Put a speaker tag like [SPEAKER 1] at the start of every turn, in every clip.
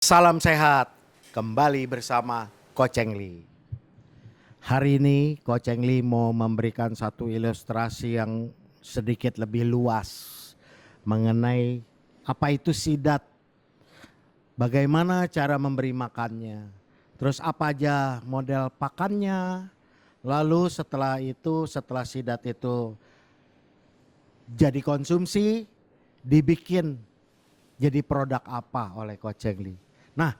[SPEAKER 1] Salam sehat, kembali bersama Coach Engli. Hari ini Coach Engli mau memberikan satu ilustrasi yang sedikit lebih luas mengenai apa itu sidat, bagaimana cara memberi makannya, terus apa aja model pakannya, lalu setelah sidat itu jadi konsumsi, dibikin jadi produk apa oleh Coach Engli. Nah,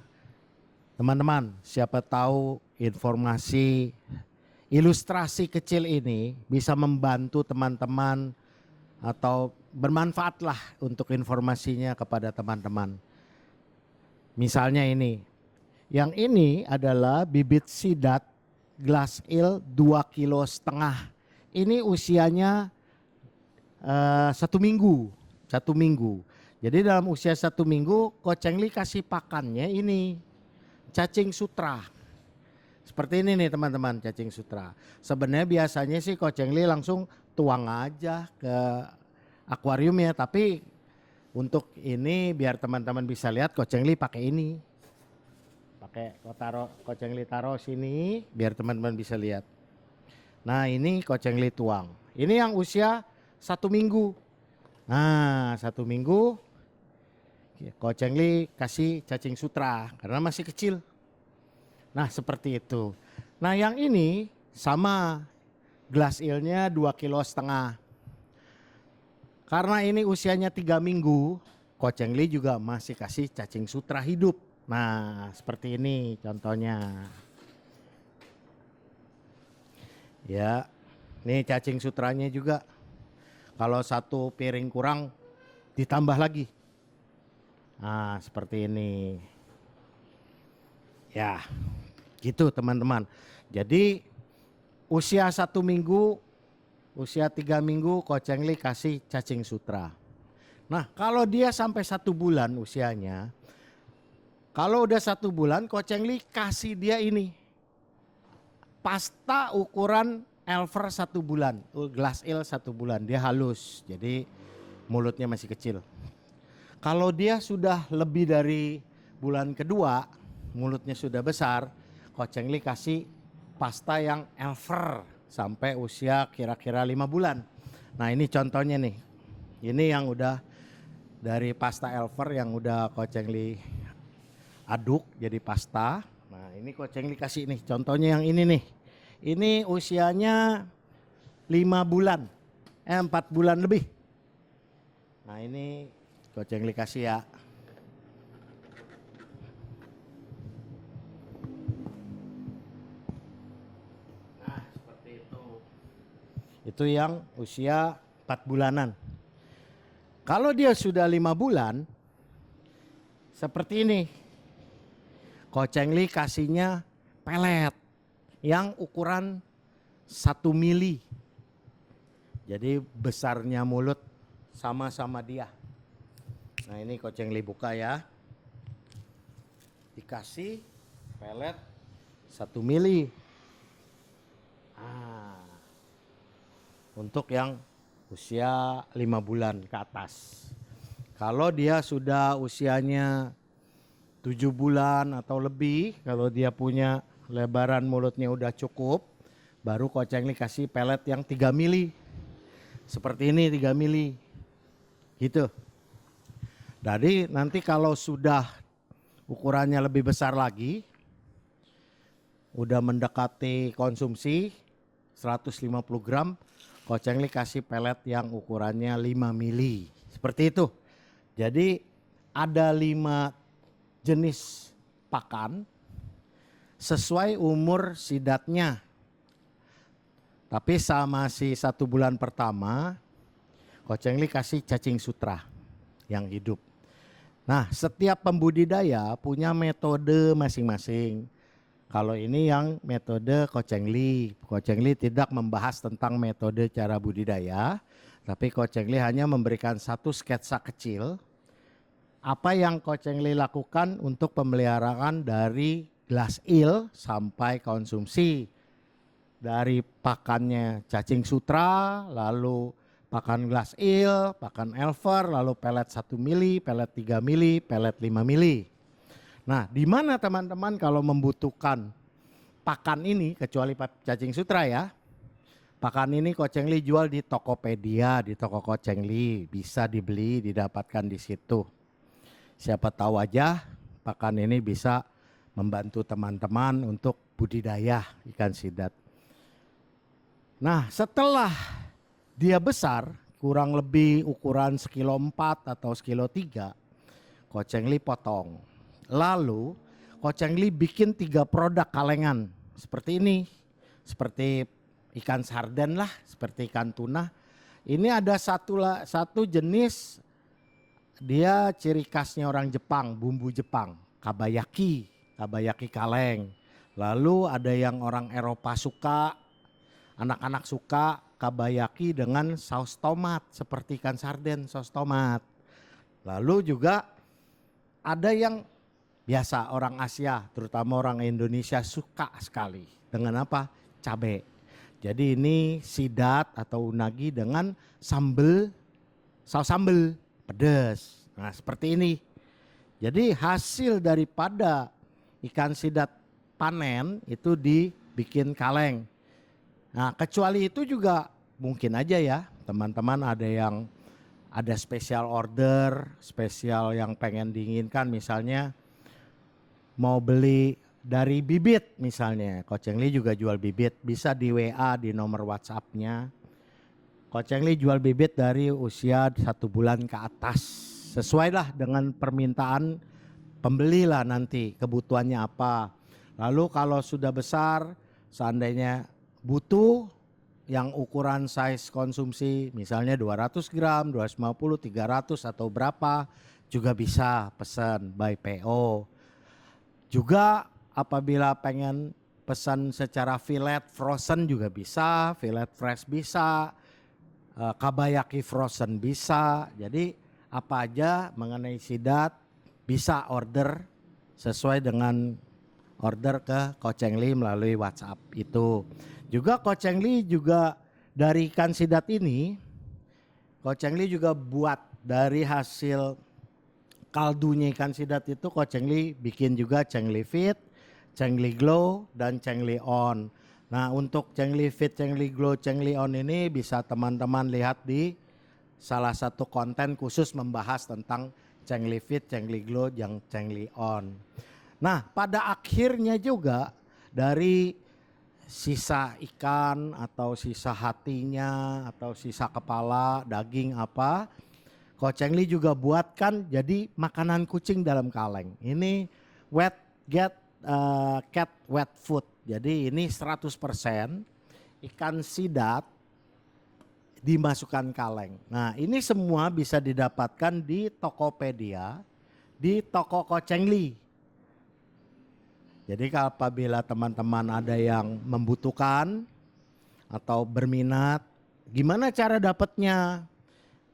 [SPEAKER 1] teman-teman, siapa tahu informasi ilustrasi kecil ini bisa membantu teman-teman atau bermanfaatlah untuk informasinya kepada teman-teman. Misalnya ini, yang ini adalah bibit sidat glass eel 2,5 kg. Ini usianya 1 minggu. Jadi dalam usia 1 minggu, Coach Engli kasih pakannya ini cacing sutra. Seperti ini nih teman-teman, cacing sutra. Sebenarnya biasanya sih Coach Engli langsung tuang aja ke akuarium ya, tapi untuk ini biar teman-teman bisa lihat Coach Engli pakai ini. Coach Engli taruh sini biar teman-teman bisa lihat. Nah, ini Coach Engli tuang. Ini yang usia 1 minggu. Nah, 1 minggu Coach Engli kasih cacing sutra karena masih kecil. Nah, seperti itu. Nah, yang ini sama glass eel-nya 2,5 kg. Karena ini usianya 3 minggu, Coach Engli juga masih kasih cacing sutra hidup. Nah, seperti ini contohnya. Ya, ini cacing sutranya juga. Kalau 1 piring kurang ditambah lagi. Nah, seperti ini. Ya, gitu teman-teman. Jadi usia 1 minggu, usia 3 minggu Coach Engli kasih cacing sutra. Nah, kalau dia sampai 1 bulan usianya, kalau udah 1 bulan Coach Engli kasih dia ini. Pasta ukuran Elver 1 bulan, glass eel 1 bulan, dia halus, jadi mulutnya masih kecil. Kalau dia sudah lebih dari bulan kedua, mulutnya sudah besar, Coach Engli kasih pasta yang Elver sampai usia kira-kira 5 bulan. Nah, ini contohnya nih. Ini yang udah dari pasta Elver yang udah Coach Engli aduk jadi pasta. Nah, ini Coach Engli kasih nih, contohnya yang ini nih. Ini usianya 5 bulan, 4 bulan lebih. Nah, ini Coach Engli kasih ya. Nah, seperti itu. Itu yang usia 4 bulanan. Kalau dia sudah 5 bulan, seperti ini. Coach Engli kasihnya pelet yang ukuran 1 mili. Jadi besarnya mulut sama-sama dia. Nah, ini Coach Engli buka ya. Dikasih pelet 1 mili. Untuk yang usia 5 bulan ke atas. Kalau dia sudah usianya 7 bulan atau lebih, kalau dia punya lebaran mulutnya udah cukup, baru Coach Engli kasih pelet yang 3 mili. Seperti ini 3 mili. Gitu. Jadi nanti kalau sudah ukurannya lebih besar lagi, udah mendekati konsumsi 150 gram, Coach Engli kasih pelet yang ukurannya 5 mili. Seperti itu. Jadi ada 5 jenis pakan sesuai umur sidatnya. Tapi sama si 1 bulan pertama, Coach Engli kasih cacing sutra yang hidup. Nah, setiap pembudidaya punya metode masing-masing. Kalau ini yang metode Coach Engli. Coach Engli tidak membahas tentang metode cara budidaya, tapi Coach Engli hanya memberikan satu sketsa kecil apa yang Coach Engli lakukan untuk pemeliharaan dari glass eel sampai konsumsi. Dari pakannya cacing sutra, lalu pakan glass eel, pakan Elver, lalu pelet 1 mili, pelet 3 mili, pelet 5 mili. Nah, di mana teman-teman kalau membutuhkan pakan ini, kecuali cacing sutra ya. Pakan ini Ko Cheng Li jual di Tokopedia, di toko Ko Cheng Li, bisa dibeli, didapatkan di situ. Siapa tahu aja pakan ini bisa membantu teman-teman untuk budidaya ikan sidat. Nah, setelah dia besar, kurang lebih ukuran sekilo 4 atau sekilo 3, Ko Cheng Li potong. Lalu Ko Cheng Li bikin 3 produk kalengan seperti ini. Seperti ikan sarden lah, seperti ikan tuna. Ini ada satu jenis, dia ciri khasnya orang Jepang, bumbu Jepang, kabayaki kaleng. Lalu ada yang orang Eropa suka, anak-anak suka kabayaki dengan saus tomat seperti ikan sarden saus tomat. Lalu juga ada yang biasa orang Asia, terutama orang Indonesia suka sekali dengan apa? Cabai. Jadi ini sidat atau unagi dengan saus sambal pedas. Nah, seperti ini. Jadi hasil daripada ikan sidat panen itu dibikin kaleng. Nah, kecuali itu juga mungkin aja ya teman-teman ada spesial order, spesial yang pengen diinginkan, misalnya mau beli dari bibit misalnya. Ko Cheng Li juga jual bibit, bisa di WA di nomor WhatsApp-nya. Ko Cheng Li jual bibit dari usia 1 bulan ke atas. Sesuai lah dengan permintaan pembeli lah nanti kebutuhannya apa. Lalu kalau sudah besar, seandainya butuh yang ukuran size konsumsi misalnya 200 gram, 250, 300 atau berapa juga bisa pesan by PO. Juga apabila pengen pesan secara fillet frozen juga bisa, fillet fresh bisa, kabayaki frozen bisa. Jadi apa aja mengenai sidat bisa order sesuai dengan order ke Ko Cheng Li melalui WhatsApp itu. Juga Ko Cheng Li juga dari ikan sidat ini, Ko Cheng Li juga buat dari hasil kaldunya ikan sidat itu Ko Cheng Li bikin juga Cheng Li Fit, Cheng Li Glow, dan Cheng Li On. Nah, untuk Cheng Li Fit, Cheng Li Glow, Cheng Li On ini bisa teman-teman lihat di salah satu konten khusus membahas tentang Cheng Li Fit, Cheng Li Glow, dan Cheng Li On. Nah, pada akhirnya juga dari sisa ikan atau sisa hatinya atau sisa kepala, daging apa, Ko Cheng Li juga buatkan jadi makanan kucing dalam kaleng. Ini cat wet food. Jadi ini 100% ikan sidat dimasukkan kaleng. Nah, ini semua bisa didapatkan di Tokopedia, di toko Ko Cheng Li. Jadi apabila teman-teman ada yang membutuhkan atau berminat, gimana cara dapatnya?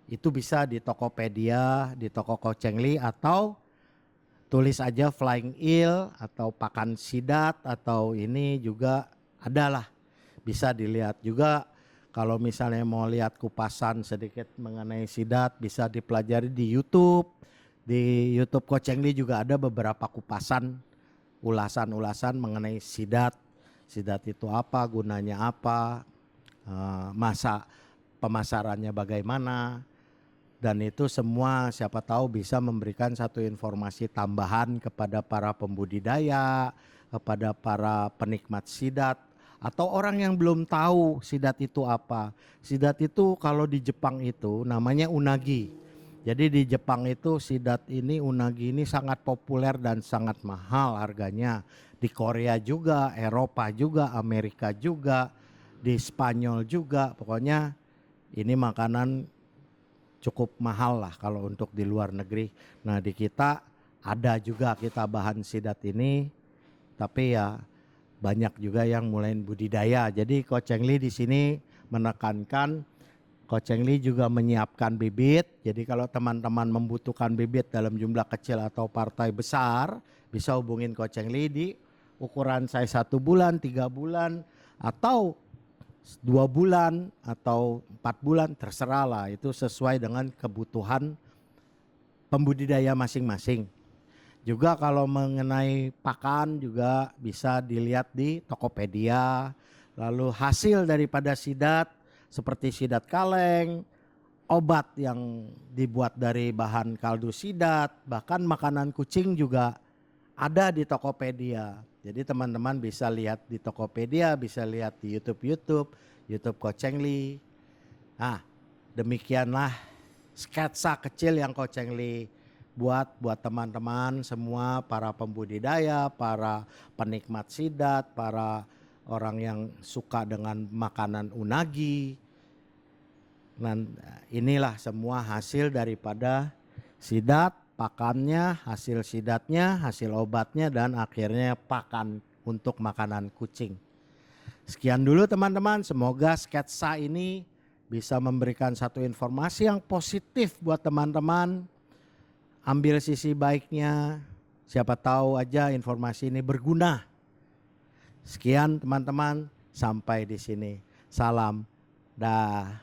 [SPEAKER 1] Itu bisa di Tokopedia, di toko Ko Cheng Li, atau tulis aja flying eel atau pakan sidat, atau ini juga adalah bisa dilihat juga. Kalau misalnya mau lihat kupasan sedikit mengenai sidat bisa dipelajari di YouTube. Di YouTube Ko Cheng Li juga ada beberapa kupasan, ulasan-ulasan mengenai sidat. Sidat itu apa, gunanya apa, masa pemasarannya bagaimana. Dan itu semua siapa tahu bisa memberikan satu informasi tambahan kepada para pembudidaya, kepada para penikmat sidat, atau orang yang belum tahu sidat itu apa. Sidat itu kalau di Jepang itu namanya unagi. Jadi di Jepang itu sidat ini, unagi ini sangat populer dan sangat mahal harganya. Di Korea juga, Eropa juga, Amerika juga, di Spanyol juga. Pokoknya ini makanan cukup mahal lah kalau untuk di luar negeri. Nah, di kita ada juga kita bahan sidat ini, tapi ya banyak juga yang mulai budidaya. Jadi Ko Cheng Li di sini menekankan, Ko Cheng Li juga menyiapkan bibit. Jadi kalau teman-teman membutuhkan bibit dalam jumlah kecil atau partai besar, bisa hubungin Ko Cheng Li di ukuran size 1 bulan, 3 bulan, atau 2 bulan atau 4 bulan, terserah lah, itu sesuai dengan kebutuhan pembudidaya masing-masing. Juga kalau mengenai pakan juga bisa dilihat di Tokopedia. Lalu hasil daripada sidat seperti sidat kaleng, obat yang dibuat dari bahan kaldu sidat, bahkan makanan kucing juga ada di Tokopedia. Jadi teman-teman bisa lihat di Tokopedia, bisa lihat di YouTube Coach Cheng Li. Nah, demikianlah sketsa kecil yang Coach Cheng Li buat teman-teman semua, para pembudidaya, para penikmat sidat, para orang yang suka dengan makanan unagi. Dan inilah semua hasil daripada sidat, pakannya, hasil sidatnya, hasil obatnya, dan akhirnya pakan untuk makanan kucing. Sekian dulu teman-teman, semoga sketsa ini bisa memberikan satu informasi yang positif buat teman-teman. Ambil sisi baiknya, siapa tahu aja informasi ini berguna. Sekian teman-teman, sampai di sini. Salam, dah.